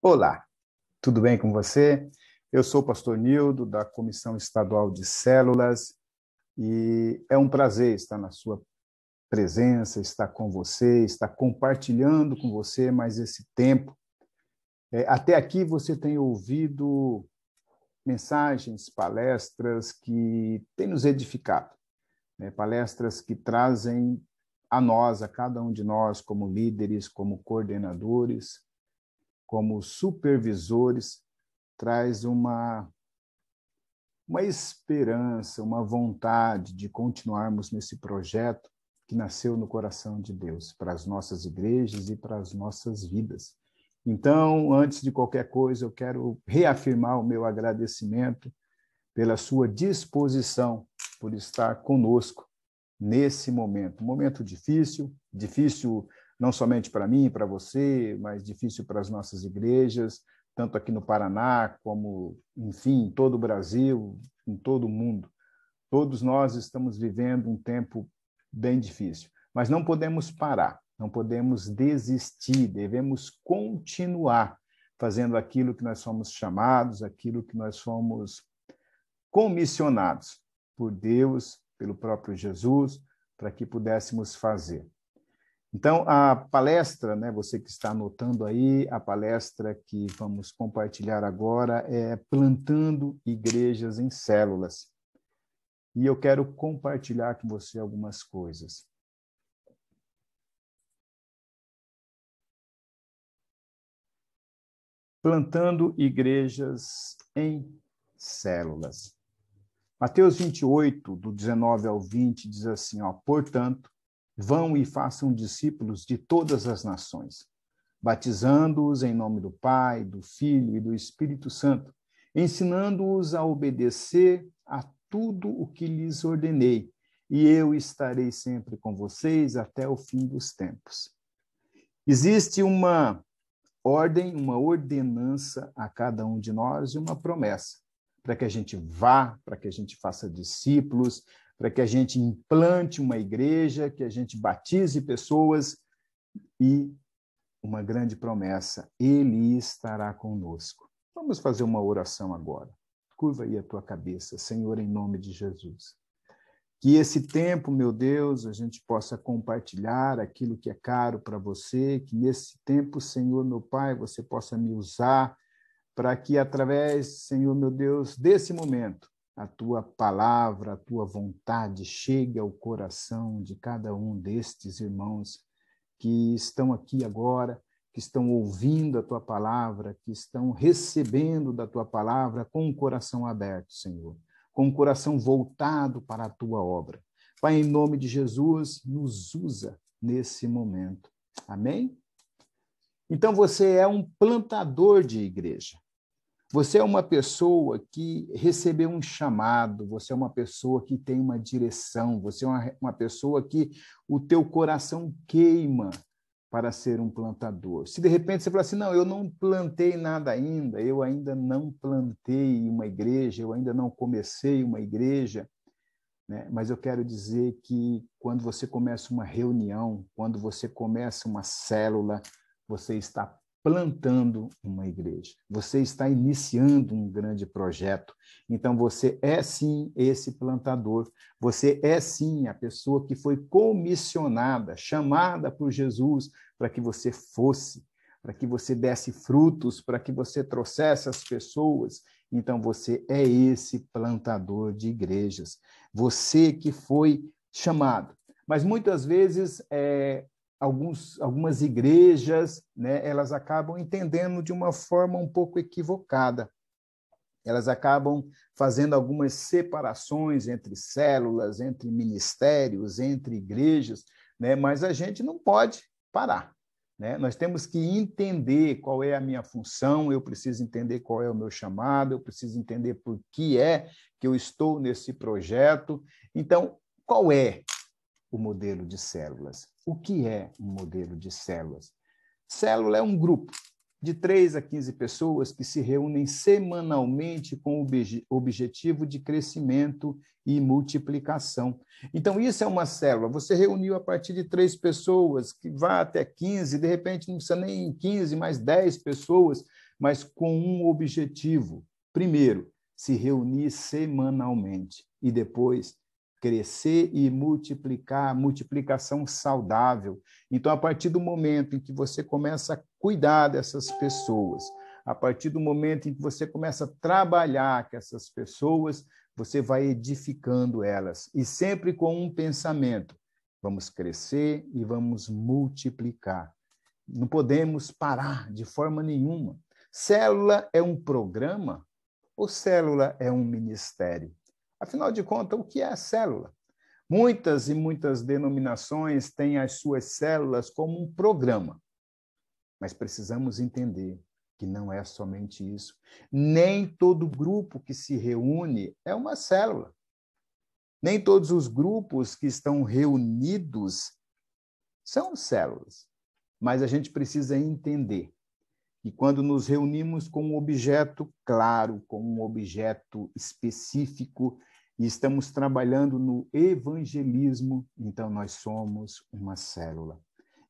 Olá, tudo bem com você? Eu sou o pastor Nildo, da Comissão Estadual de Células, e é um prazer estar na sua presença, estar com você, estar compartilhando com você mais esse tempo. Até aqui você tem ouvido mensagens, palestras que têm nos edificado, né? Palestras que trazem a nós, a cada um de nós, como líderes, como coordenadores, como supervisores, traz uma esperança, uma vontade de continuarmos nesse projeto que nasceu no coração de Deus, para as nossas igrejas e para as nossas vidas. Então, antes de qualquer coisa, eu quero reafirmar o meu agradecimento pela sua disposição, por estar conosco nesse momento. Um momento difícil, difícil não somente para mim, para você, mas difícil para as nossas igrejas, tanto aqui no Paraná, como, enfim, em todo o Brasil, em todo o mundo. Todos nós estamos vivendo um tempo bem difícil, mas não podemos parar, não podemos desistir, devemos continuar fazendo aquilo que nós somos chamados, aquilo que nós somos comissionados por Deus, pelo próprio Jesus, para que pudéssemos fazer. Então, a palestra, né, você que está anotando aí, a palestra que vamos compartilhar agora é Plantando Igrejas em Células. E eu quero compartilhar com você algumas coisas. Plantando Igrejas em Células. Mateus 28, do 19 ao 20, diz assim, portanto, vão e façam discípulos de todas as nações, batizando-os em nome do Pai, do Filho e do Espírito Santo, ensinando-os a obedecer a tudo o que lhes ordenei, e eu estarei sempre com vocês até o fim dos tempos. Existe uma ordem, uma ordenança a cada um de nós e uma promessa, para que a gente vá, para que a gente faça discípulos, para que a gente implante uma igreja, que a gente batize pessoas e uma grande promessa, Ele estará conosco. Vamos fazer uma oração agora. Curva aí a tua cabeça, Senhor, em nome de Jesus. Que esse tempo, meu Deus, a gente possa compartilhar aquilo que é caro para você, que nesse tempo, Senhor, meu Pai, você possa me usar para que através, Senhor, meu Deus, desse momento, a tua palavra, a tua vontade chegue ao coração de cada um destes irmãos que estão aqui agora, que estão ouvindo a tua palavra, que estão recebendo da tua palavra com o coração aberto, Senhor, com o coração voltado para a tua obra. Pai, em nome de Jesus, nos usa nesse momento. Amém? Então, você é um plantador de igreja. Você é uma pessoa que recebeu um chamado, você é uma pessoa que tem uma direção, você é uma pessoa que o teu coração queima para ser um plantador. Se de repente você fala assim, não, eu não plantei nada ainda, eu ainda não plantei uma igreja, eu ainda não comecei uma igreja, né? Mas eu quero dizer que quando você começa uma reunião, quando você começa uma célula, você está plantando uma igreja. Você está iniciando um grande projeto. Então, você é, sim, esse plantador. Você é, sim, a pessoa que foi comissionada, chamada por Jesus para que você fosse, para que você desse frutos, para que você trouxesse as pessoas. Então, você é esse plantador de igrejas. Você que foi chamado. Mas, muitas vezes, algumas igrejas, né, elas acabam entendendo de uma forma um pouco equivocada. Elas acabam fazendo algumas separações entre células, entre ministérios, entre igrejas, né, mas a gente não pode parar, né? Nós temos que entender qual é a minha função, eu preciso entender qual é o meu chamado, eu preciso entender por que é que eu estou nesse projeto. Então, qual é o modelo de células? O que é um modelo de células? Célula é um grupo de 3 a 15 pessoas que se reúnem semanalmente com o objetivo de crescimento e multiplicação. Então, isso é uma célula. Você reuniu a partir de 3 pessoas, que vai até 15, de repente não precisa nem 15, mas 10 pessoas, mas com um objetivo. Primeiro, se reunir semanalmente e depois crescer e multiplicar, multiplicação saudável. Então, a partir do momento em que você começa a cuidar dessas pessoas, a partir do momento em que você começa a trabalhar com essas pessoas, você vai edificando elas. E sempre com um pensamento: vamos crescer e vamos multiplicar. Não podemos parar de forma nenhuma. Célula é um programa ou célula é um ministério? Afinal de contas, o que é a célula? Muitas e muitas denominações têm as suas células como um programa, mas precisamos entender que não é somente isso. Nem todo grupo que se reúne é uma célula. Nem todos os grupos que estão reunidos são células. Mas a gente precisa entender que quando nos reunimos com um objeto claro, com um objeto específico, e estamos trabalhando no evangelismo, então nós somos uma célula.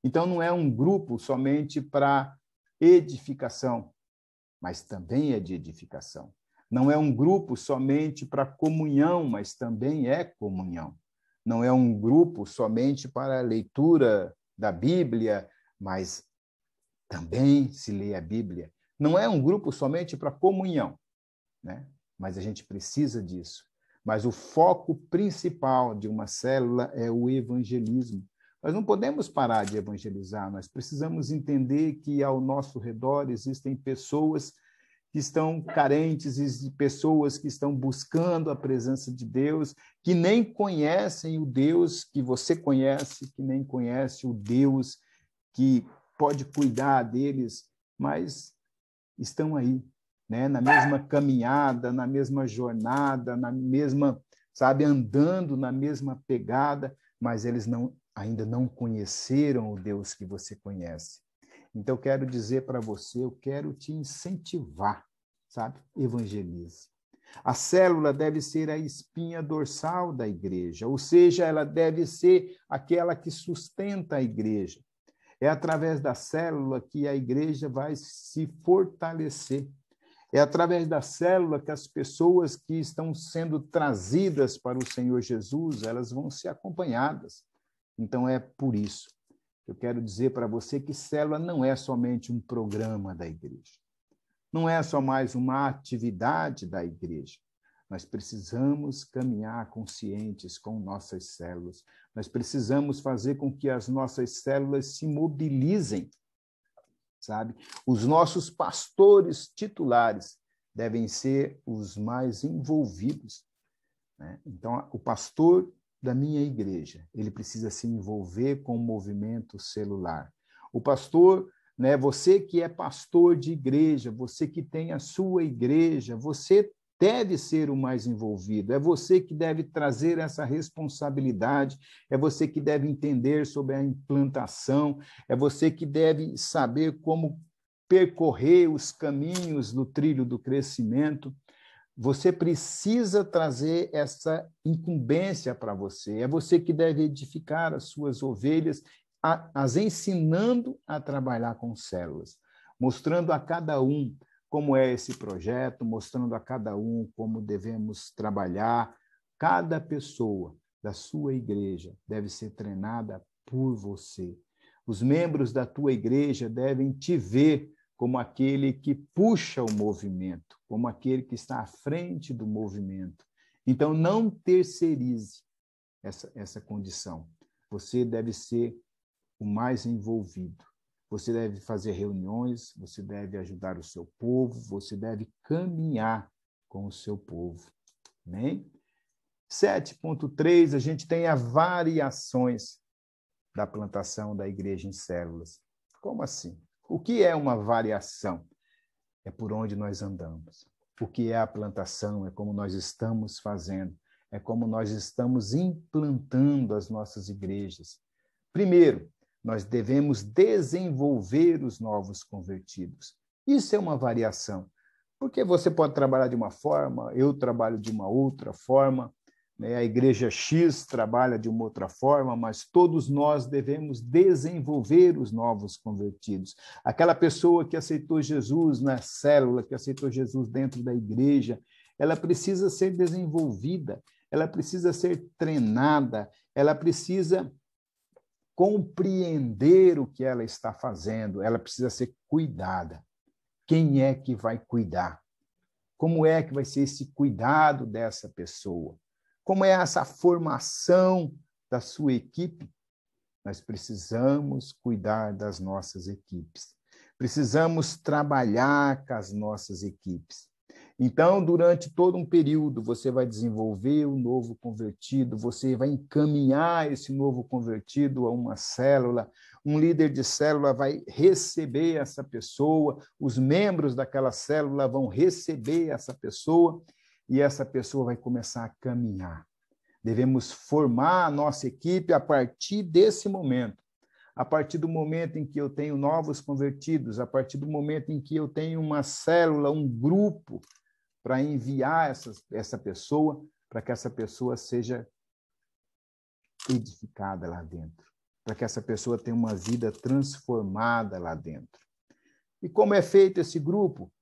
Então não é um grupo somente para edificação, mas também é de edificação. Não é um grupo somente para comunhão, mas também é comunhão. Não é um grupo somente para a leitura da Bíblia, mas também se lê a Bíblia. Não é um grupo somente para comunhão, né? Mas a gente precisa disso. Mas o foco principal de uma célula é o evangelismo. Nós não podemos parar de evangelizar, nós precisamos entender que ao nosso redor existem pessoas que estão carentes e pessoas que estão buscando a presença de Deus, que nem conhecem o Deus que você conhece, que nem conhece o Deus que pode cuidar deles, mas estão aí, né? Na mesma caminhada, na mesma jornada, na mesma, sabe, andando na mesma pegada, mas eles ainda não conheceram o Deus que você conhece. Então, eu quero dizer para você, eu quero te incentivar, sabe? Evangelize. A célula deve ser a espinha dorsal da igreja, ou seja, ela deve ser aquela que sustenta a igreja. É através da célula que a igreja vai se fortalecer. É através da célula que as pessoas que estão sendo trazidas para o Senhor Jesus, elas vão ser acompanhadas. Então, é por isso que eu quero dizer para você que célula não é somente um programa da igreja. Não é só mais uma atividade da igreja. Nós precisamos caminhar conscientes com nossas células. Nós precisamos fazer com que as nossas células se mobilizem, sabe? Os nossos pastores titulares devem ser os mais envolvidos, né? Então, o pastor da minha igreja, ele precisa se envolver com o movimento celular. O pastor, né, você que é pastor de igreja, você que tem a sua igreja, você deve ser o mais envolvido, é você que deve trazer essa responsabilidade, é você que deve entender sobre a implantação, é você que deve saber como percorrer os caminhos do trilho do crescimento. Você precisa trazer essa incumbência para você, é você que deve edificar as suas ovelhas, as ensinando a trabalhar com células, mostrando a cada um como é esse projeto, mostrando a cada um como devemos trabalhar. Cada pessoa da sua igreja deve ser treinada por você. Os membros da tua igreja devem te ver como aquele que puxa o movimento, como aquele que está à frente do movimento. Então, não terceirize essa condição. Você deve ser o mais envolvido. Você deve fazer reuniões, você deve ajudar o seu povo, você deve caminhar com o seu povo. Amém? 7.3, a gente tem as variações da plantação da igreja em células. Como assim? O que é uma variação? É por onde nós andamos. O que é a plantação? É como nós estamos fazendo. É como nós estamos implantando as nossas igrejas. Primeiro, nós devemos desenvolver os novos convertidos. Isso é uma variação, porque você pode trabalhar de uma forma, eu trabalho de uma outra forma, A igreja X trabalha de uma outra forma, mas todos nós devemos desenvolver os novos convertidos. Aquela pessoa que aceitou Jesus na célula, que aceitou Jesus dentro da igreja, ela precisa ser desenvolvida, ela precisa ser treinada, ela precisa compreender o que ela está fazendo, ela precisa ser cuidada. Quem é que vai cuidar? Como é que vai ser esse cuidado dessa pessoa? Como é essa formação da sua equipe? Nós precisamos cuidar das nossas equipes. Precisamos trabalhar com as nossas equipes. Então, durante todo um período, você vai desenvolver o novo convertido, você vai encaminhar esse novo convertido a uma célula, um líder de célula vai receber essa pessoa, os membros daquela célula vão receber essa pessoa, e essa pessoa vai começar a caminhar. Devemos formar a nossa equipe a partir desse momento. A partir do momento em que eu tenho novos convertidos, a partir do momento em que eu tenho uma célula, um grupo, para enviar essa pessoa, para que essa pessoa seja edificada lá dentro, para que essa pessoa tenha uma vida transformada lá dentro. E como é feito esse grupo?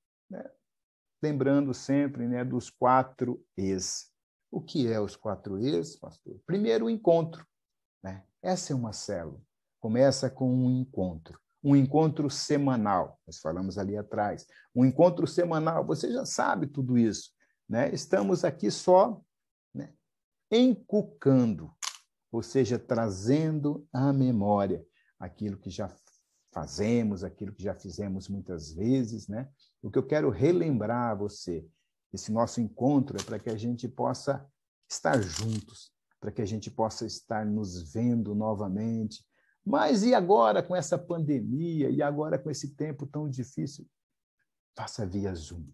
Lembrando sempre dos 4 Es. O que é os 4 Es, pastor? Primeiro, o encontro. Essa é uma célula. Começa com um encontro semanal. Nós falamos ali atrás. Um encontro semanal, você já sabe tudo isso. Estamos aqui só encucando, ou seja, trazendo à memória aquilo que já fazemos, aquilo que já fizemos muitas vezes, O que eu quero relembrar a você, esse nosso encontro é para que a gente possa estar juntos, para que a gente possa estar nos vendo novamente. Mas e agora com essa pandemia, e agora com esse tempo tão difícil? Faça via Zoom.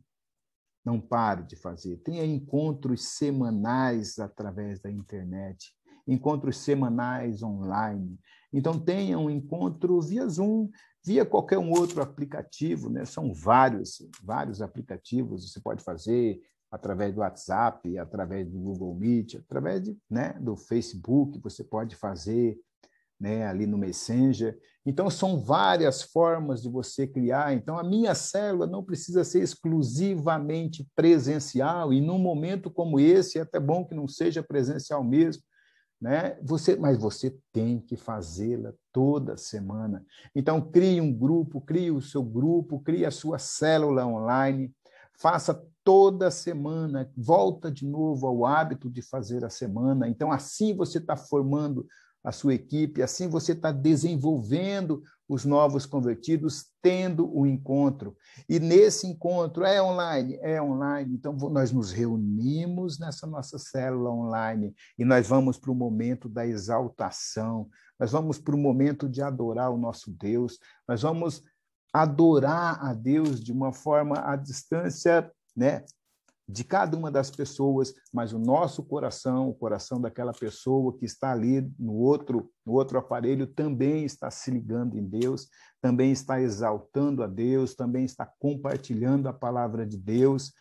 Não pare de fazer. Tenha encontros semanais através da internet, encontros semanais online. Então, tenha um encontro via Zoom, via qualquer um outro aplicativo, São vários aplicativos, você pode fazer através do WhatsApp, através do Google Meet, através do Facebook, você pode fazer ali no Messenger. Então, são várias formas de você criar. Então, a minha célula não precisa ser exclusivamente presencial, e num momento como esse, é até bom que não seja presencial mesmo, mas você tem que fazê-la toda semana. Então, crie um grupo, crie o seu grupo, crie a sua célula online, faça toda semana, volta de novo ao hábito de fazer a semana. Então, assim você está formando a sua equipe, assim você está desenvolvendo os novos convertidos, tendo o encontro. E nesse encontro, é online, então nós nos reunimos nessa nossa célula online e nós vamos para o momento da exaltação, nós vamos para o momento de adorar o nosso Deus, nós vamos adorar a Deus de uma forma à distância, de cada uma das pessoas, mas o nosso coração, o coração daquela pessoa que está ali no outro aparelho, também está se ligando em Deus, também está exaltando a Deus, também está compartilhando a palavra de Deus,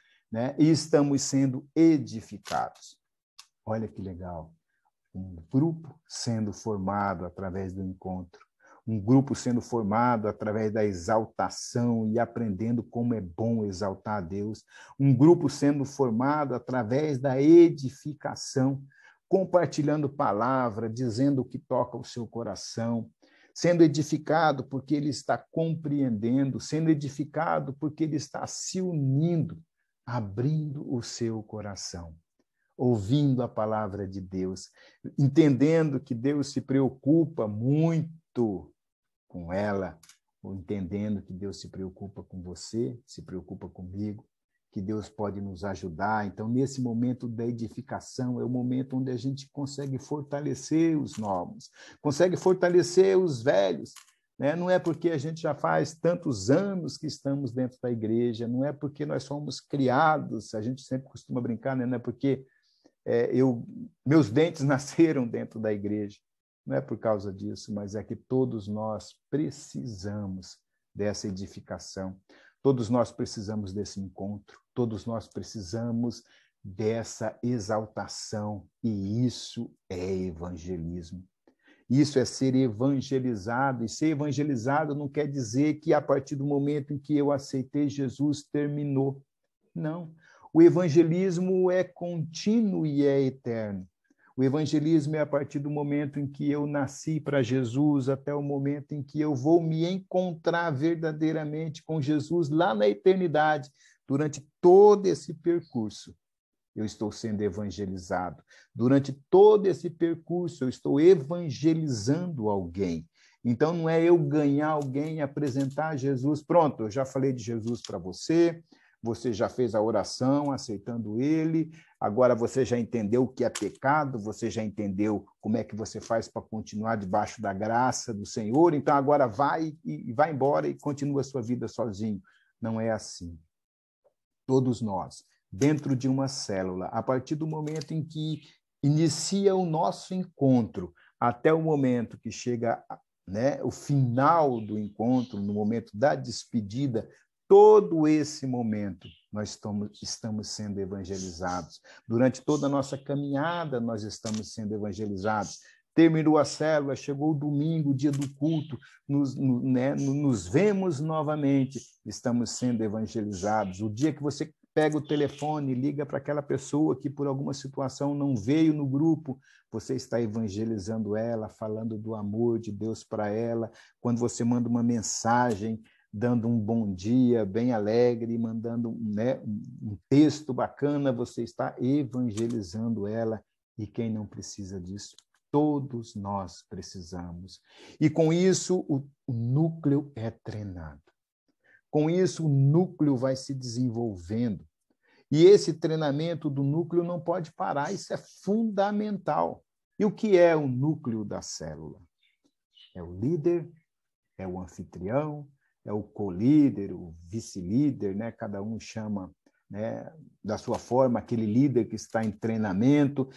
e estamos sendo edificados. Olha que legal, um grupo sendo formado através do encontro, um grupo sendo formado através da exaltação e aprendendo como é bom exaltar a Deus, um grupo sendo formado através da edificação, compartilhando palavra, dizendo o que toca o seu coração, sendo edificado porque ele está compreendendo, sendo edificado porque ele está se unindo, abrindo o seu coração, ouvindo a palavra de Deus, entendendo que Deus se preocupa muito com ela, ou entendendo que Deus se preocupa com você, se preocupa comigo, que Deus pode nos ajudar. Então, nesse momento da edificação, é o momento onde a gente consegue fortalecer os novos, consegue fortalecer os velhos. Não é porque a gente já faz tantos anos que estamos dentro da igreja, não é porque nós somos criados, a gente sempre costuma brincar, não é porque meus dentes nasceram dentro da igreja. Não é por causa disso, mas é que todos nós precisamos dessa edificação, todos nós precisamos desse encontro, todos nós precisamos dessa exaltação, e isso é evangelismo. Isso é ser evangelizado, e ser evangelizado não quer dizer que a partir do momento em que eu aceitei Jesus, terminou. Não. O evangelismo é contínuo e é eterno. O evangelismo é a partir do momento em que eu nasci para Jesus, até o momento em que eu vou me encontrar verdadeiramente com Jesus lá na eternidade, durante todo esse percurso. Eu estou sendo evangelizado. Durante todo esse percurso, eu estou evangelizando alguém. Então, não é eu ganhar alguém, apresentar Jesus. Pronto, eu já falei de Jesus para você, você já fez a oração aceitando ele, agora você já entendeu o que é pecado, você já entendeu como é que você faz para continuar debaixo da graça do Senhor, então agora vai e vai embora e continua a sua vida sozinho. Não é assim. Todos nós, dentro de uma célula, a partir do momento em que inicia o nosso encontro, até o momento que chega, né, o final do encontro, no momento da despedida, todo esse momento nós estamos sendo evangelizados. Durante toda a nossa caminhada, nós estamos sendo evangelizados. Terminou a célula, chegou o domingo, o dia do culto, nos vemos novamente, estamos sendo evangelizados. O dia que você pega o telefone e liga para aquela pessoa que por alguma situação não veio no grupo, você está evangelizando ela, falando do amor de Deus para ela. Quando você manda uma mensagem dando um bom dia, bem alegre, mandando, né, um texto bacana, você está evangelizando ela. E quem não precisa disso? Todos nós precisamos. E com isso, o núcleo é treinado. Com isso, o núcleo vai se desenvolvendo. E esse treinamento do núcleo não pode parar, isso é fundamental. E o que é o núcleo da célula? É o líder, é o anfitrião, é o co-líder, o vice-líder, né? Cada um chama, né, da sua forma, aquele líder que está em treinamento,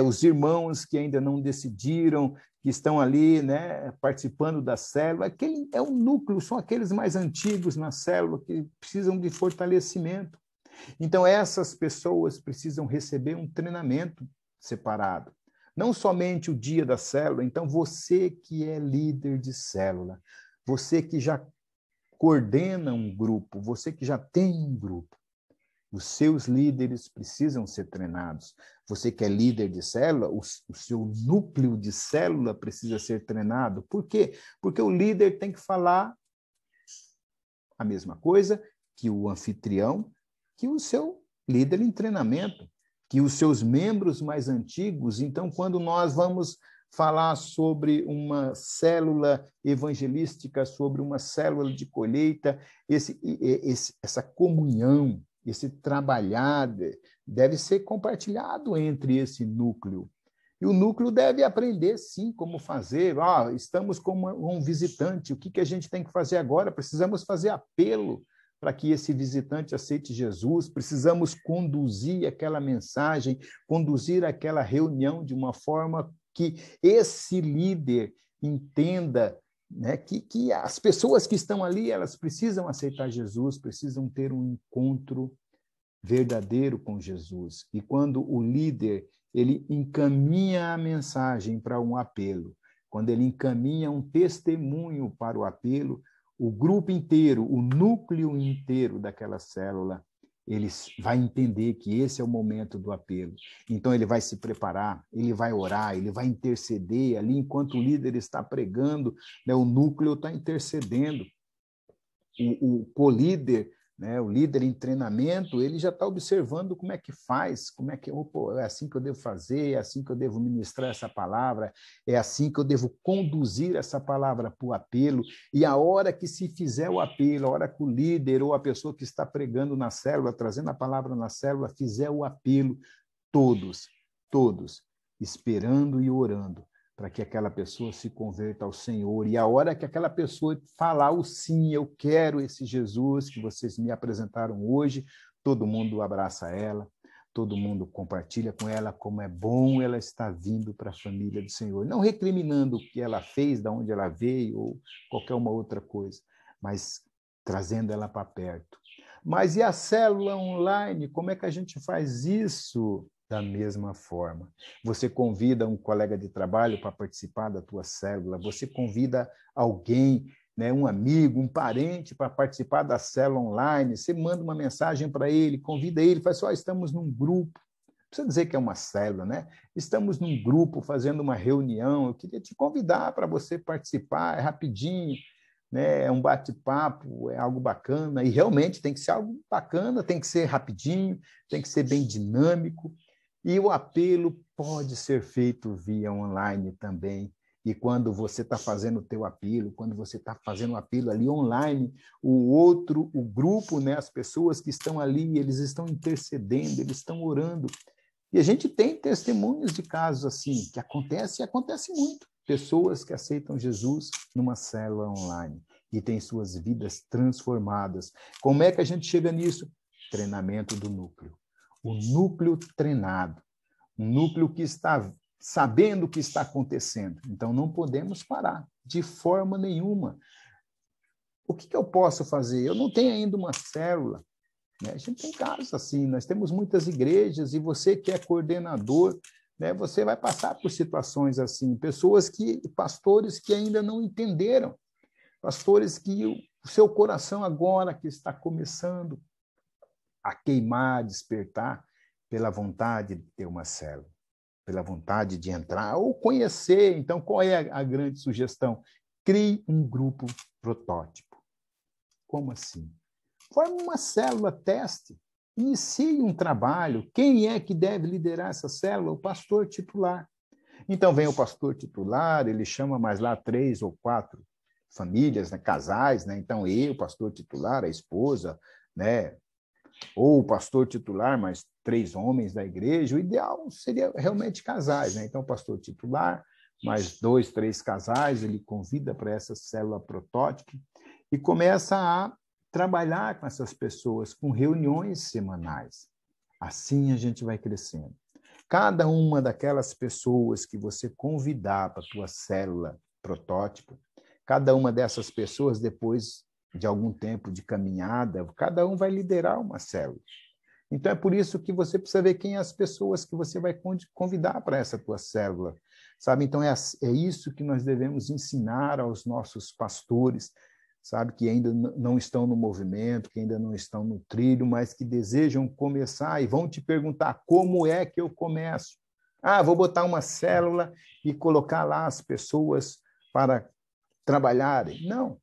os irmãos que ainda não decidiram, que estão ali, né, participando da célula. Aquele é o núcleo, são aqueles mais antigos na célula que precisam de fortalecimento. Então, essas pessoas precisam receber um treinamento separado. Não somente o dia da célula. Então, você que é líder de célula, você que já coordena um grupo, você que já tem um grupo, os seus líderes precisam ser treinados. Você que é líder de célula, o seu núcleo de célula precisa ser treinado. Por quê? Porque o líder tem que falar a mesma coisa que o anfitrião, que o seu líder em treinamento, que os seus membros mais antigos. Então, quando nós vamos falar sobre uma célula evangelística, sobre uma célula de colheita, essa comunhão, esse trabalhar deve ser compartilhado entre esse núcleo. E o núcleo deve aprender, sim, como fazer. Estamos com um visitante, o que a gente tem que fazer agora? Precisamos fazer apelo para que esse visitante aceite Jesus, precisamos conduzir aquela mensagem, conduzir aquela reunião de uma forma que esse líder entenda, né, que as pessoas que estão ali, elas precisam aceitar Jesus, precisam ter um encontro verdadeiro com Jesus. E quando o líder ele encaminha a mensagem para um apelo, quando ele encaminha um testemunho para o apelo, o grupo inteiro, o núcleo inteiro daquela célula, ele vai entender que esse é o momento do apelo. Então, ele vai se preparar, ele vai orar, ele vai interceder ali, enquanto o líder está pregando, né, o núcleo está intercedendo. O co-líder, né, o líder em treinamento, ele já está observando como é que faz, como é que, é assim que eu devo fazer, é assim que eu devo ministrar essa palavra, é assim que eu devo conduzir essa palavra para o apelo, e a hora que se fizer o apelo, a hora que o líder ou a pessoa que está pregando na célula, trazendo a palavra na célula, fizer o apelo, todos, esperando e orando, para que aquela pessoa se converta ao Senhor. E a hora que aquela pessoa falar o sim, eu quero esse Jesus que vocês me apresentaram hoje, todo mundo abraça ela, todo mundo compartilha com ela como é bom ela estar vindo para a família do Senhor. Não recriminando o que ela fez, de onde ela veio, ou qualquer uma outra coisa, mas trazendo ela para perto. Mas e a célula online? Como é que a gente faz isso? Da mesma forma. Você convida um colega de trabalho para participar da tua célula, você convida alguém, né, um amigo, um parente para participar da célula online, você manda uma mensagem para ele, convida ele, faz assim, estamos num grupo, não precisa dizer que é uma célula, né? Estamos num grupo fazendo uma reunião, eu queria te convidar para você participar, é rapidinho, né? É um bate-papo, é algo bacana, e realmente tem que ser algo bacana, tem que ser rapidinho, tem que ser bem dinâmico, e o apelo pode ser feito via online também. E quando você está fazendo o teu apelo, quando você está fazendo o apelo ali online, o grupo, né, as pessoas que estão ali, eles estão intercedendo, eles estão orando. E a gente tem testemunhos de casos assim, que acontece e acontece muito. Pessoas que aceitam Jesus numa célula online e têm suas vidas transformadas. Como é que a gente chega nisso? Treinamento do núcleo. O núcleo treinado. Um núcleo que está sabendo o que está acontecendo. Então, não podemos parar, de forma nenhuma. O que eu posso fazer? Eu não tenho ainda uma célula. Né? A gente tem casos assim, nós temos muitas igrejas e você que é coordenador, né, você vai passar por situações assim, pastores que ainda não entenderam, pastores que o seu coração agora que está começando a queimar, a despertar pela vontade de ter uma célula, pela vontade de entrar ou conhecer. Então, qual é a grande sugestão? Crie um grupo protótipo. Como assim? Forme uma célula teste, inicie um trabalho. Quem é que deve liderar essa célula? O pastor titular. Então vem o pastor titular, ele chama mais lá 3 ou 4 famílias, né, casais, né? Então eu, pastor titular, a esposa, né? Ou o pastor titular, mais 3 homens da igreja. O ideal seria realmente casais, né? Então o pastor titular, mais 2, 3 casais, ele convida para essa célula protótipo e começa a trabalhar com essas pessoas, com reuniões semanais. Assim a gente vai crescendo. Cada uma daquelas pessoas que você convidar para a tua célula protótipo, cada uma dessas pessoas, depois de algum tempo de caminhada, cada um vai liderar uma célula. Então, é por isso que você precisa ver quem as pessoas que você vai convidar para essa tua célula, sabe? Então, é isso que nós devemos ensinar aos nossos pastores, sabe? Que ainda não estão no movimento, que ainda não estão no trilho, mas que desejam começar e vão te perguntar, como é que eu começo? Ah, vou botar uma célula e colocar lá as pessoas para trabalharem. Não,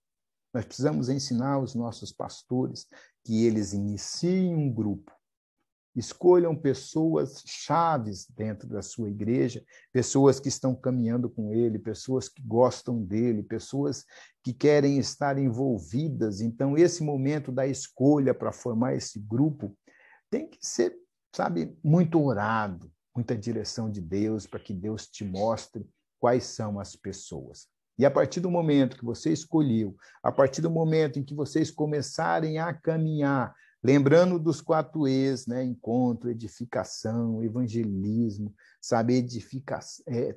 nós precisamos ensinar os nossos pastores que eles iniciem um grupo, escolham pessoas chaves dentro da sua igreja, pessoas que estão caminhando com ele, pessoas que gostam dele, pessoas que querem estar envolvidas. Então, esse momento da escolha para formar esse grupo tem que ser, sabe, muito orado, muita direção de Deus, para que Deus te mostre quais são as pessoas. E a partir do momento que você escolheu, a partir do momento em que vocês começarem a caminhar, lembrando dos 4 E's, né? Encontro, edificação, evangelismo, sabe,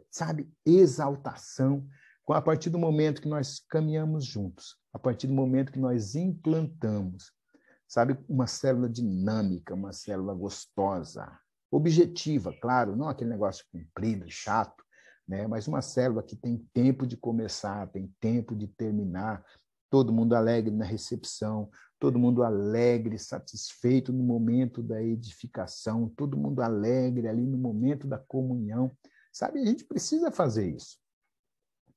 sabe, exaltação. A partir do momento que nós caminhamos juntos, a partir do momento que nós implantamos, sabe, uma célula dinâmica, uma célula gostosa, objetiva, claro, não aquele negócio comprido, chato, né? Mas uma célula que tem tempo de começar, tem tempo de terminar, todo mundo alegre na recepção, todo mundo alegre, satisfeito no momento da edificação, todo mundo alegre ali no momento da comunhão. Sabe, a gente precisa fazer isso.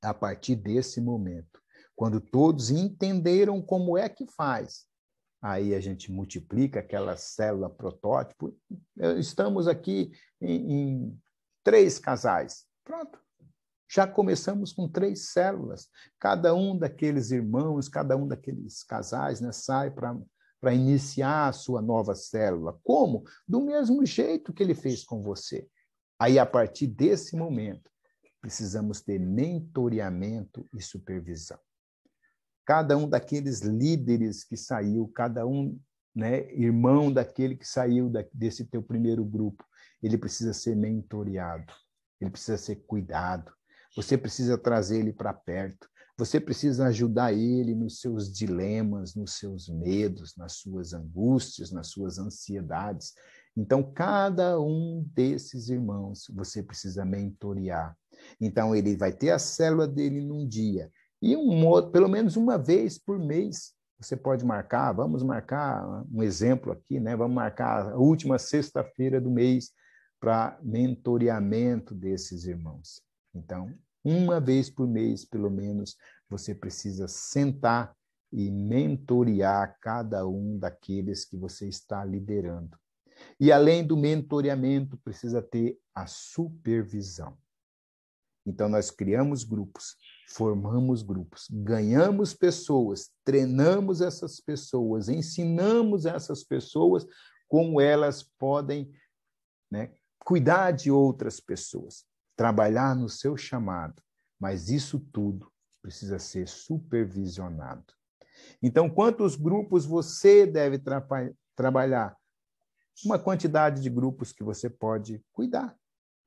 A partir desse momento, quando todos entenderam como é que faz, aí a gente multiplica aquela célula protótipo. Estamos aqui em 3 casais. Pronto. Já começamos com 3 células. Cada um daqueles irmãos, cada um daqueles casais, né, sai para iniciar a sua nova célula. Como? Do mesmo jeito que ele fez com você. Aí, a partir desse momento, precisamos ter mentoreamento e supervisão. Cada um daqueles líderes que saiu, cada um, né, irmão daquele que saiu desse teu primeiro grupo, ele precisa ser mentoreado, ele precisa ser cuidado. Você precisa trazer ele para perto. Você precisa ajudar ele nos seus dilemas, nos seus medos, nas suas angústias, nas suas ansiedades. Então, cada um desses irmãos você precisa mentorear. Então, ele vai ter a célula dele num dia. E pelo menos uma vez por mês, você pode marcar, vamos marcar um exemplo aqui, né? Vamos marcar a última sexta-feira do mês para mentoreamento desses irmãos. Então, uma vez por mês, pelo menos, você precisa sentar e mentorear cada um daqueles que você está liderando. E, além do mentoreamento, precisa ter a supervisão. Então, nós criamos grupos, formamos grupos, ganhamos pessoas, treinamos essas pessoas, ensinamos essas pessoas como elas podem, né, cuidar de outras pessoas, trabalhar no seu chamado. Mas isso tudo precisa ser supervisionado. Então, quantos grupos você deve trabalhar? Uma quantidade de grupos que você pode cuidar.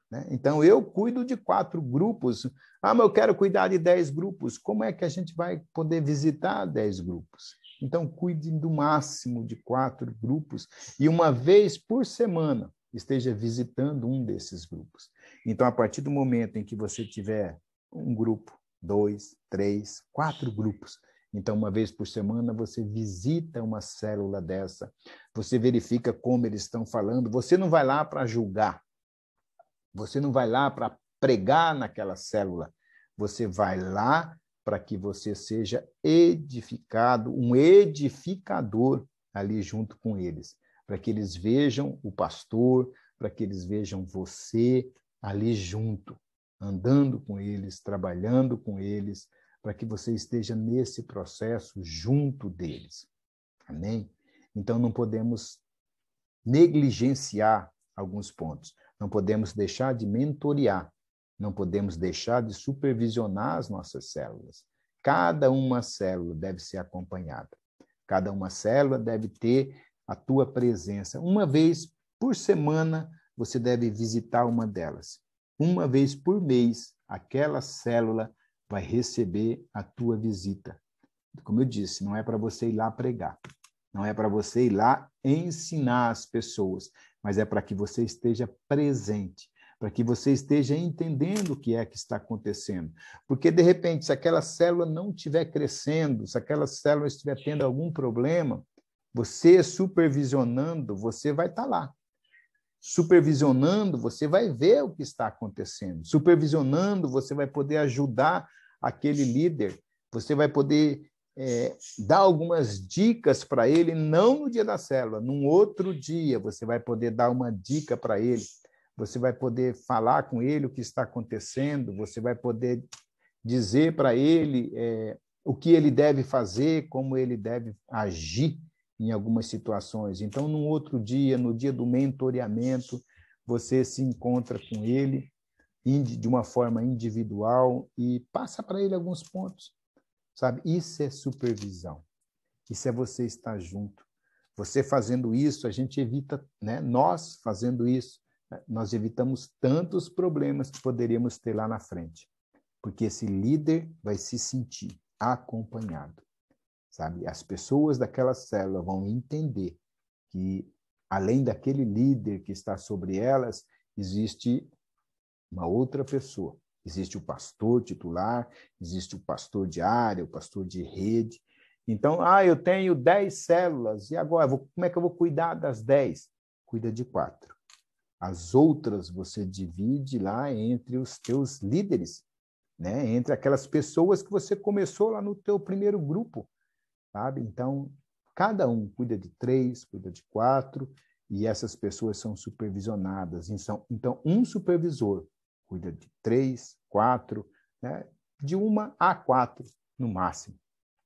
Né? Então, eu cuido de 4 grupos. Mas eu quero cuidar de 10 grupos. Como é que a gente vai poder visitar 10 grupos? Então, cuide do máximo de 4 grupos e uma vez por semana esteja visitando um desses grupos. Então, a partir do momento em que você tiver um grupo, 2, 3, 4 grupos, então, uma vez por semana, você visita uma célula dessa, você verifica como eles estão falando, você não vai lá para julgar, você não vai lá para pregar naquela célula, você vai lá para que você seja edificado, um edificador ali junto com eles, para que eles vejam o pastor, para que eles vejam você ali junto, andando com eles, trabalhando com eles, para que você esteja nesse processo junto deles. Amém? Então, não podemos negligenciar alguns pontos. Não podemos deixar de mentorear. Não podemos deixar de supervisionar as nossas células. Cada uma célula deve ser acompanhada. Cada uma célula deve ter a tua presença. Uma vez por semana, você deve visitar uma delas. Uma vez por mês, aquela célula vai receber a tua visita. Como eu disse, não é para você ir lá pregar, não é para você ir lá ensinar as pessoas, mas é para que você esteja presente, para que você esteja entendendo o que é que está acontecendo. Porque, de repente, se aquela célula não estiver crescendo, se aquela célula estiver tendo algum problema, você supervisionando, você vai estar lá. Supervisionando, você vai ver o que está acontecendo. Supervisionando, você vai poder ajudar aquele líder, você vai poder dar algumas dicas para ele, não no dia da célula, num outro dia você vai poder dar uma dica para ele, você vai poder falar com ele o que está acontecendo, você vai poder dizer para ele o que ele deve fazer, como ele deve agir em algumas situações. Então, num outro dia, no dia do mentoreamento, você se encontra com ele de uma forma individual e passa para ele alguns pontos, sabe? Isso é supervisão. Isso é você estar junto. Você fazendo isso, a gente evita, né? Nós fazendo isso, nós evitamos tantos problemas que poderíamos ter lá na frente, porque esse líder vai se sentir acompanhado. Sabe? As pessoas daquela célula vão entender que, além daquele líder que está sobre elas, existe uma outra pessoa. Existe o pastor titular, existe o pastor de área, o pastor de rede. Então, eu tenho 10 células, e agora? Como é que eu vou cuidar das 10? Cuida de 4. As outras você divide lá entre os teus líderes, né? Entre aquelas pessoas que você começou lá no teu primeiro grupo. Sabe? Então, cada um cuida de 3, cuida de 4, e essas pessoas são supervisionadas. Então, um supervisor cuida de 3, 4, né? De 1 a 4, no máximo.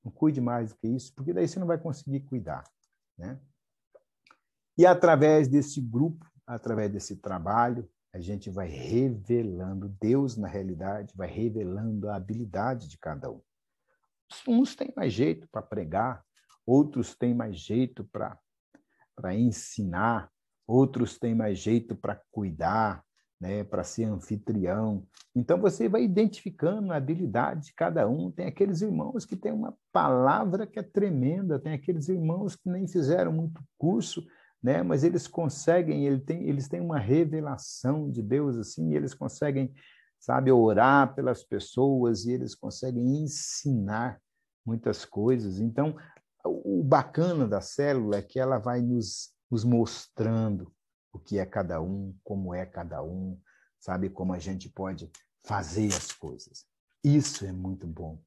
Não cuide mais do que isso, porque daí você não vai conseguir cuidar. Né? E através desse grupo, através desse trabalho, a gente vai revelando, Deus, na realidade, vai revelando a habilidade de cada um. Uns têm mais jeito para pregar, outros têm mais jeito para ensinar, outros têm mais jeito para cuidar, né, para ser anfitrião. Então, você vai identificando a habilidade de cada um. Tem aqueles irmãos que têm uma palavra que é tremenda, tem aqueles irmãos que nem fizeram muito curso, né, mas eles conseguem, eles têm uma revelação de Deus, assim, e eles conseguem, sabe, orar pelas pessoas, e eles conseguem ensinar muitas coisas. Então, o bacana da célula é que ela vai nos mostrando o que é cada um, como é cada um, sabe, como a gente pode fazer as coisas. Isso é muito bom.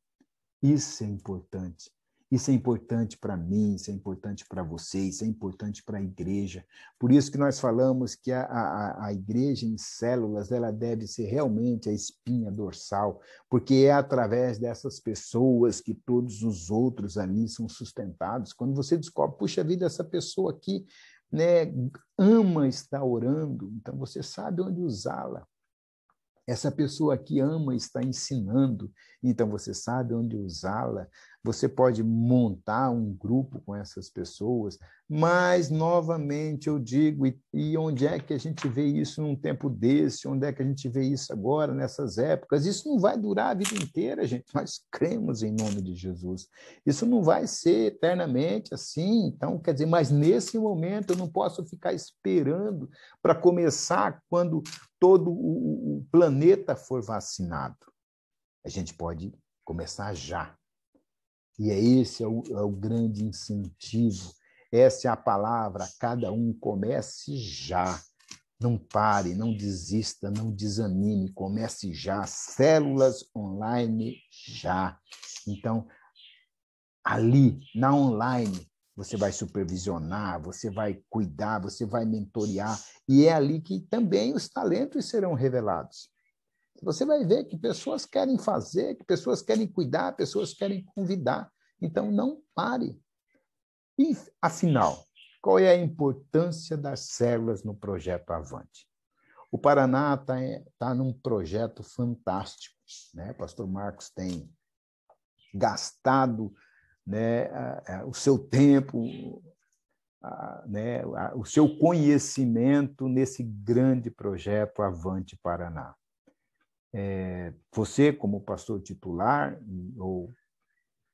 Isso é importante. Isso é importante para mim, isso é importante para você, isso é importante para a igreja. Por isso que nós falamos que a igreja em células, ela deve ser realmente a espinha dorsal, porque é através dessas pessoas que todos os outros ali são sustentados. Quando você descobre, puxa vida, essa pessoa aqui, né, ama estar orando, então você sabe onde usá-la. Essa pessoa que ama está ensinando, então você sabe onde usá-la. Você pode montar um grupo com essas pessoas, mas, novamente, eu digo, e onde é que a gente vê isso num tempo desse? Onde é que a gente vê isso agora, nessas épocas? Isso não vai durar a vida inteira, gente. Nós cremos em nome de Jesus. Isso não vai ser eternamente assim. Então, quer dizer, mas nesse momento eu não posso ficar esperando para começar quando todo o planeta for vacinado. A gente pode começar já. E esse é o grande incentivo. Essa é a palavra, cada um comece já. Não pare, não desista, não desanime, comece já. Células online já. Então, ali, na online, você vai supervisionar, você vai cuidar, você vai mentorear, e é ali que também os talentos serão revelados. Você vai ver que pessoas querem fazer, que pessoas querem cuidar, pessoas querem convidar. Então, não pare. E, afinal, qual é a importância das células no projeto Avante? O Paraná tá num projeto fantástico, né? O pastor Marcos tem gastado, né, o seu tempo, né, o seu conhecimento nesse grande projeto Avante Paraná. Você, como pastor titular, ou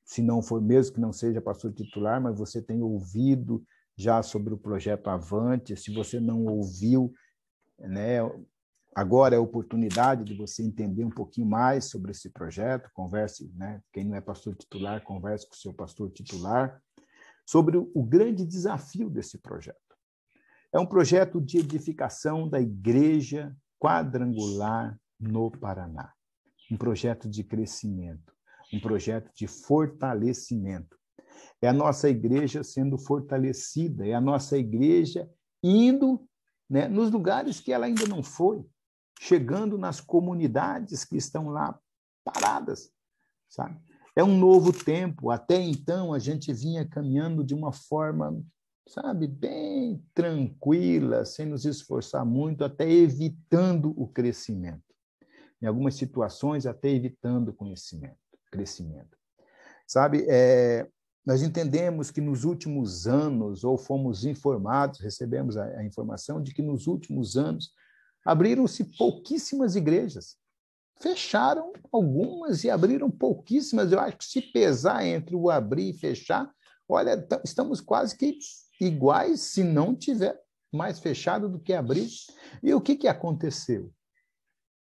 se não for, mesmo que não seja pastor titular, mas você tem ouvido já sobre o projeto Avante, se você não ouviu, né, agora é a oportunidade de você entender um pouquinho mais sobre esse projeto, converse, né, quem não é pastor titular, converse com o seu pastor titular, sobre o grande desafio desse projeto. É um projeto de edificação da Igreja Quadrangular no Paraná. Um projeto de crescimento, um projeto de fortalecimento. É a nossa igreja sendo fortalecida, é a nossa igreja indo, né, nos lugares que ela ainda não foi, chegando nas comunidades que estão lá paradas, sabe? É um novo tempo. Até então, a gente vinha caminhando de uma forma, sabe, bem tranquila, sem nos esforçar muito, até evitando o crescimento. Em algumas situações, até evitando o crescimento. Sabe, nós entendemos que nos últimos anos, ou fomos informados, recebemos a informação de que nos últimos anos abriram-se pouquíssimas igrejas. Fecharam algumas e abriram pouquíssimas. Eu acho que se pesar entre o abrir e fechar, olha, estamos quase que iguais, se não tiver mais fechado do que abrir. E o que aconteceu?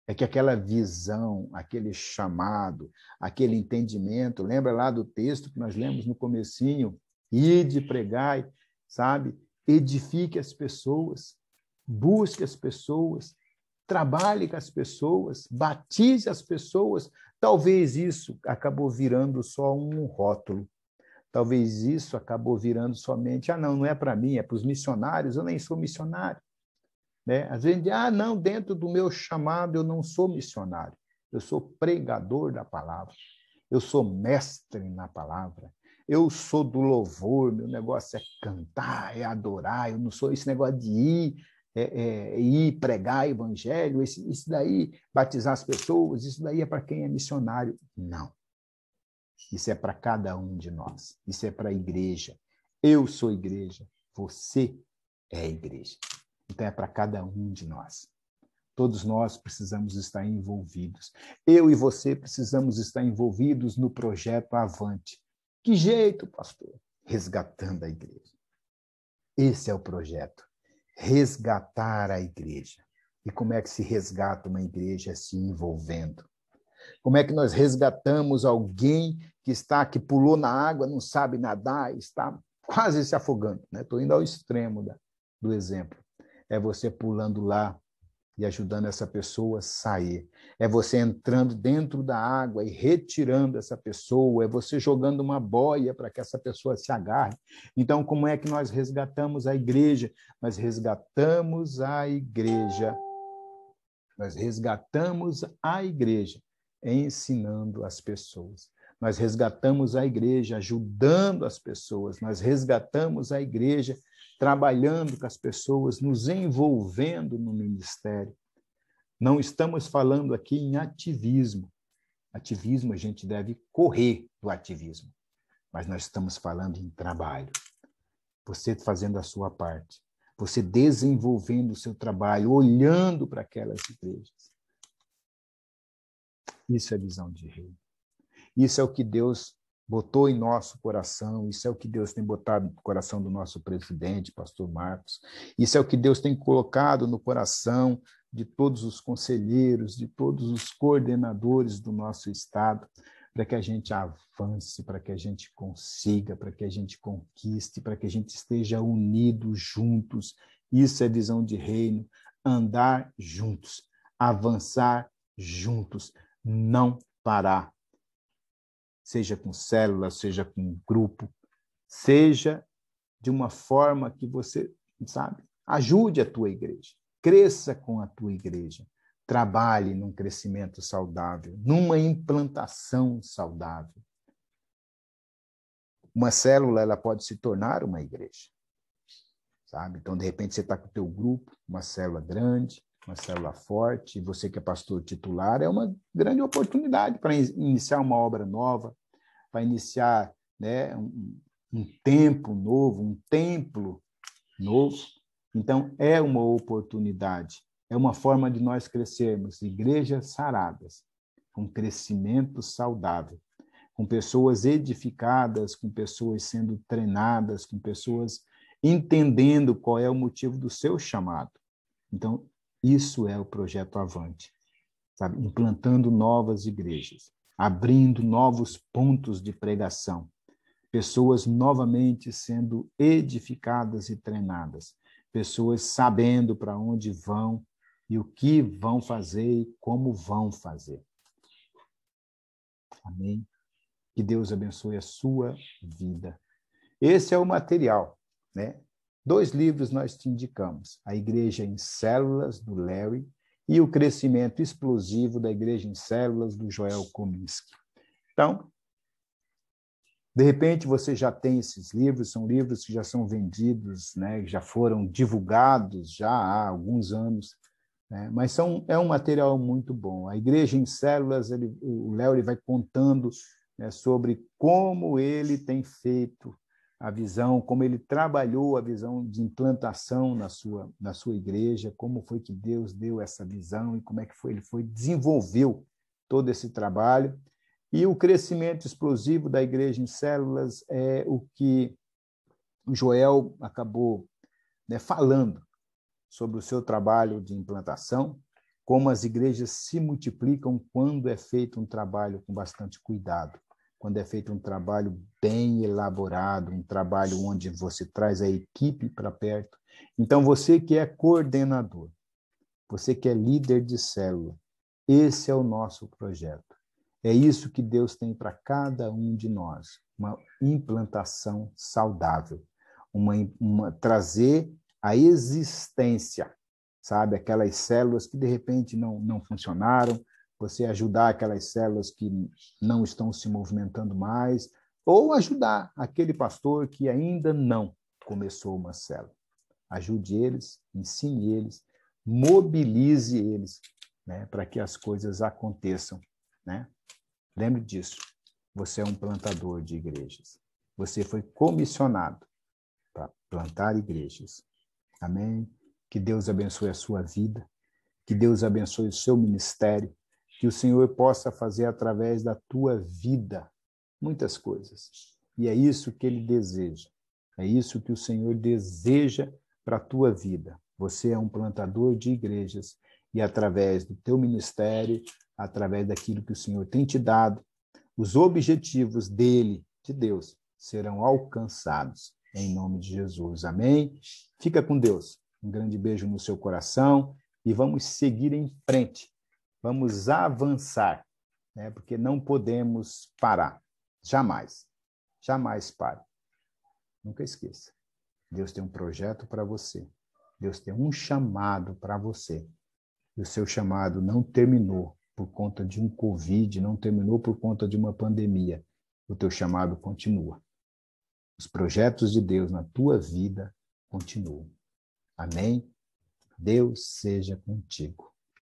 É que aquela visão, aquele chamado, aquele entendimento, lembra lá do texto que nós lemos no comecinho? Ide, pregai, sabe? Edifique as pessoas, busque as pessoas, trabalhe com as pessoas, batize as pessoas. Talvez isso acabou virando só um rótulo. Talvez isso acabou virando somente, não é para mim, é para os missionários, eu nem sou missionário. Né? Às vezes, não, dentro do meu chamado eu não sou missionário, eu sou pregador da palavra, eu sou mestre na palavra, eu sou do louvor, meu negócio é cantar, é adorar, eu não sou esse negócio de ir pregar evangelho, isso daí, batizar as pessoas, isso daí é para quem é missionário. Não. Isso é para cada um de nós, isso é para a igreja. Eu sou igreja, você é a igreja. Então, é para cada um de nós. Todos nós precisamos estar envolvidos. Eu e você precisamos estar envolvidos no projeto Avante. Que jeito, pastor? Resgatando a igreja. Esse é o projeto. Resgatar a igreja. E como é que se resgata uma igreja se envolvendo? Como é que nós resgatamos alguém que pulou na água, não sabe nadar, está quase se afogando? Estou indo ao extremo do exemplo. É você pulando lá e ajudando essa pessoa a sair. É você entrando dentro da água e retirando essa pessoa. É você jogando uma boia para que essa pessoa se agarre. Então, como é que nós resgatamos a igreja? Nós resgatamos a igreja. Nós resgatamos a igreja ensinando as pessoas. Nós resgatamos a igreja ajudando as pessoas. Nós resgatamos a igreja trabalhando com as pessoas, nos envolvendo no ministério. Não estamos falando aqui em ativismo. Ativismo, a gente deve correr do ativismo. Mas nós estamos falando em trabalho. Você fazendo a sua parte. Você desenvolvendo o seu trabalho, olhando para aquelas igrejas. Isso é visão de reino. Isso é o que Deus botou em nosso coração, isso é o que Deus tem botado no coração do nosso presidente, pastor Marcos. Isso é o que Deus tem colocado no coração de todos os conselheiros, de todos os coordenadores do nosso estado, para que a gente avance, para que a gente consiga, para que a gente conquiste, para que a gente esteja unidos juntos. Isso é visão de reino, andar juntos, avançar juntos, não parar. Seja com célula, seja com grupo, seja de uma forma que você, ajude a tua igreja, cresça com a tua igreja, trabalhe num crescimento saudável, numa implantação saudável. Uma célula, ela pode se tornar uma igreja, Então, de repente, você está com o teu grupo, uma célula grande, uma célula forte, e você que é pastor titular, é uma grande oportunidade para iniciar uma obra nova, para iniciar um tempo novo, um templo novo. Então, é uma oportunidade, é uma forma de nós crescermos, igrejas saradas, com crescimento saudável, com pessoas edificadas, com pessoas sendo treinadas, com pessoas entendendo qual é o motivo do seu chamado. Então, isso é o projeto Avante, implantando novas igrejas, abrindo novos pontos de pregação, pessoas novamente sendo edificadas e treinadas, pessoas sabendo para onde vão e o que vão fazer e como vão fazer. Amém? Que Deus abençoe a sua vida. Esse é o material, 2 livros nós te indicamos, A Igreja em Células, do Larry, e O Crescimento Explosivo da Igreja em Células, do Joel Kominski. Então, de repente você já tem esses livros, são livros que já são vendidos, já foram divulgados já há alguns anos, mas é um material muito bom. A Igreja em Células, o Larry vai contando sobre como ele tem feito a visão, como ele trabalhou a visão de implantação na sua igreja, como foi que Deus deu essa visão e como é que ele desenvolveu todo esse trabalho. E o crescimento explosivo da igreja em células é o que o Joel acabou falando sobre o seu trabalho de implantação, como as igrejas se multiplicam quando é feito um trabalho com bastante cuidado, quando é feito um trabalho bem elaborado, um trabalho onde você traz a equipe para perto. Então, você que é coordenador, você que é líder de célula, esse é o nosso projeto. É isso que Deus tem para cada um de nós, uma implantação saudável, trazer a existência, aquelas células que de repente não funcionaram, você ajudar aquelas células que não estão se movimentando mais, ou ajudar aquele pastor que ainda não começou uma célula. Ajude eles, ensine eles, mobilize eles, para que as coisas aconteçam. Lembre disso, você é um plantador de igrejas. Você foi comissionado para plantar igrejas. Amém? Que Deus abençoe a sua vida, Que Deus abençoe o seu ministério, que o Senhor possa fazer através da tua vida muitas coisas. E é isso que Ele deseja. É isso que o Senhor deseja para a tua vida. Você é um plantador de igrejas e através do teu ministério, através daquilo que o Senhor tem te dado, os objetivos dele, de Deus, serão alcançados. Em nome de Jesus. Amém? Fica com Deus. Um grande beijo no seu coração e vamos seguir em frente. Vamos avançar, né? Porque não podemos parar. Jamais. Jamais pare. Nunca esqueça. Deus tem um projeto para você. Deus tem um chamado para você. E o seu chamado não terminou por conta de um Covid, não terminou por conta de uma pandemia. O teu chamado continua. Os projetos de Deus na tua vida continuam. Amém? Deus seja contigo.